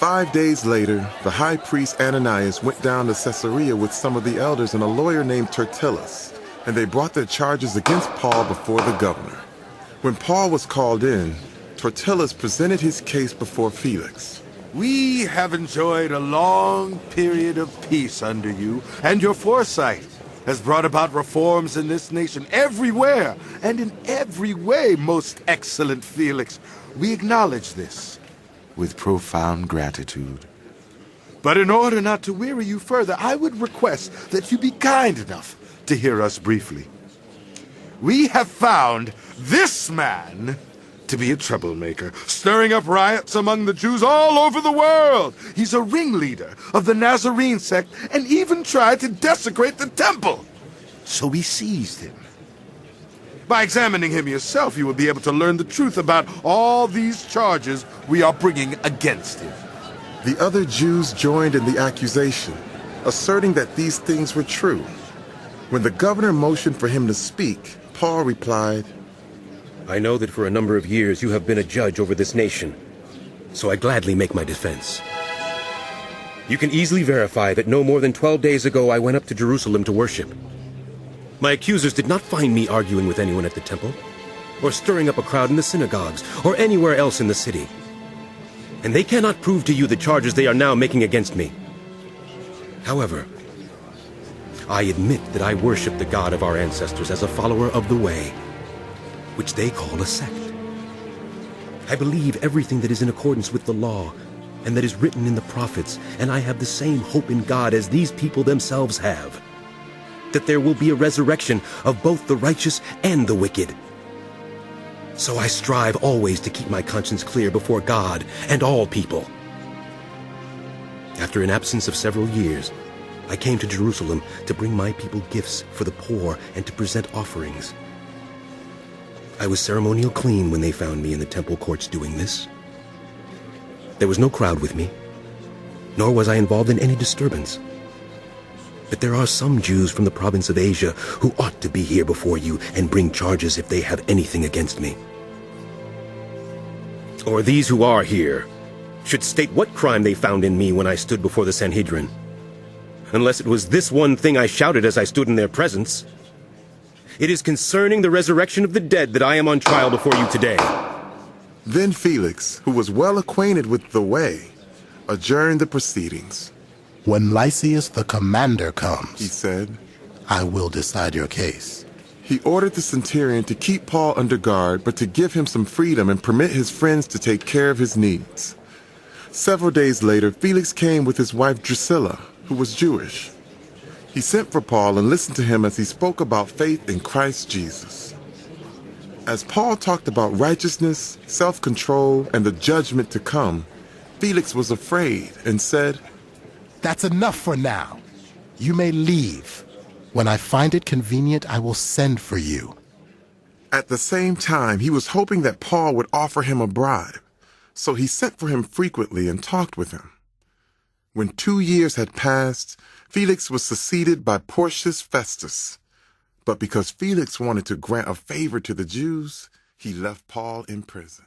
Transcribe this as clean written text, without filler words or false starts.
5 days later, the high priest Ananias went down to Caesarea with some of the elders and a lawyer named Tertullus, and they brought their charges against Paul before the governor. When Paul was called in, Tertullus presented his case before Felix. We have enjoyed a long period of peace under you, and your foresight has brought about reforms in this nation everywhere and in every way, most excellent Felix. We acknowledge this with profound gratitude. But in order not to weary you further, I would request that you be kind enough to hear us briefly. We have found this man to be a troublemaker, stirring up riots among the Jews all over the world. He's a ringleader of the Nazarene sect and even tried to desecrate the temple. So we seized him. By examining him yourself, you will be able to learn the truth about all these charges we are bringing against him. The other Jews joined in the accusation, asserting that these things were true. When the governor motioned for him to speak, Paul replied, I know that for a number of years you have been a judge over this nation, so I gladly make my defense. You can easily verify that no more than 12 days ago I went up to Jerusalem to worship. My accusers did not find me arguing with anyone at the temple, or stirring up a crowd in the synagogues, or anywhere else in the city. And they cannot prove to you the charges they are now making against me. However, I admit that I worship the God of our ancestors as a follower of the way, which they call a sect. I believe everything that is in accordance with the law, and that is written in the prophets, and I have the same hope in God as these people themselves have, that there will be a resurrection of both the righteous and the wicked. So I strive always to keep my conscience clear before God and all people. After an absence of several years, I came to Jerusalem to bring my people gifts for the poor and to present offerings. I was ceremonial clean when they found me in the temple courts doing this. There was no crowd with me, nor was I involved in any disturbance. But there are some Jews from the province of Asia who ought to be here before you and bring charges if they have anything against me. Or these who are here should state what crime they found in me when I stood before the Sanhedrin. Unless it was this one thing I shouted as I stood in their presence. It is concerning the resurrection of the dead that I am on trial before you today. Then Felix, who was well acquainted with the way, adjourned the proceedings. When Lysias the commander comes, He said, I will decide your case. He ordered the centurion to keep Paul under guard, but to give him some freedom and permit his friends to take care of his needs. Several days later, Felix came with his wife Drusilla, who was Jewish. He sent for Paul and listened to him as he spoke about faith in Christ Jesus. As Paul talked about righteousness, self-control, and the judgment to come, Felix was afraid and said, That's enough for now. You may leave. When I find it convenient, I will send for you. At the same time, he was hoping that Paul would offer him a bribe, so he sent for him frequently and talked with him. When 2 years had passed, Felix was succeeded by Porcius Festus. But because Felix wanted to grant a favor to the Jews, he left Paul in prison.